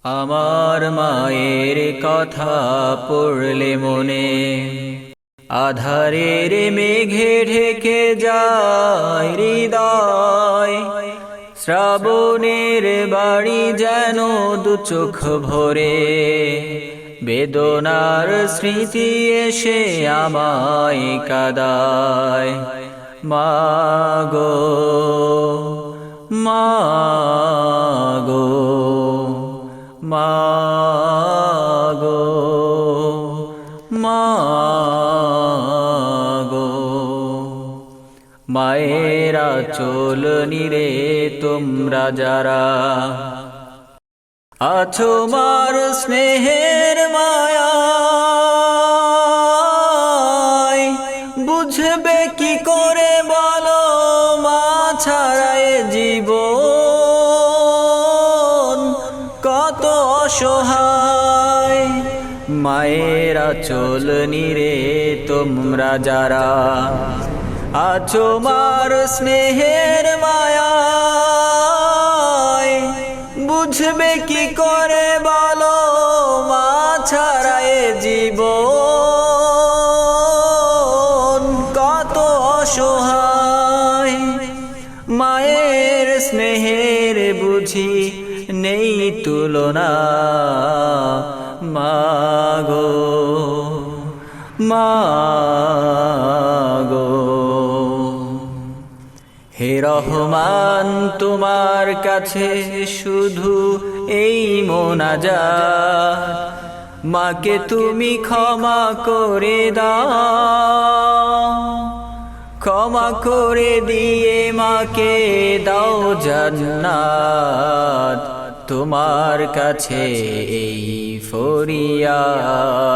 আমার মায়ের কথা পড়লে মনে আধারের মেঘে ঢেকে যায় হৃদয়। শ্রাবণের বাড়ি যেন দু চোখ ভরে, বেদনার স্মৃতি এসে আমায় কাঁদায়। মাগো মাগো মাগো মাগো, মায়েরা চোল নিরে তোমরা যারা আছো মার স্নেহের মায়ায়, বুঝবে কি করে বলো মা ছাড়ায় জীবন কত অসহায়। মায়েরা চোল নিরে তোমরা যারা আছো মার স্নেহের মায়ায়, বুঝবে কি করে বলো মা ছাড়ায় জীবন কত অসহায়। মায়ের স্নেহের বুঝি নেই তুলনা, মাগো মাগো। হে রহমান তোমার কাছে শুধু এই মোনাজাত, মাকে তুমি ক্ষমা করে দাও। ক্ষমা করে দিয়ে মাকে দাও জান্নাত, তোমার কাছে এই ফরিয়াদ।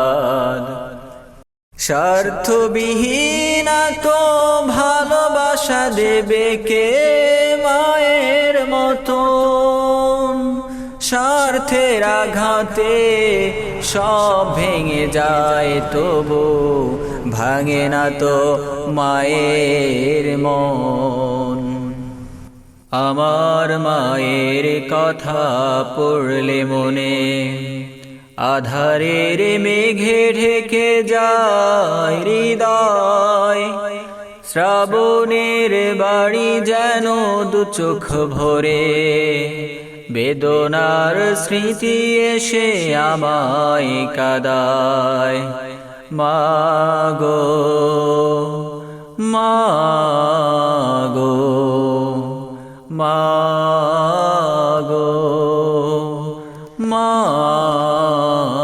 স্বার্থবিহীন তো ভালোবাসা দেবে কে মায়ের মতন, স্বার্থের আঘাতে সব ভেঙে যায় তবু ভাঙে না তো মায়ের মন। আমার মায়ের কথা পড়লে মনে আধারের মেঘে ঢেকে যায় হৃদয়। শ্রাবণের বাড়ি যেন দু চোখ ভরে, বেদনার স্মৃতি এসে আমায় কাঁদায়। মাগো মাগো মাগো মাগো।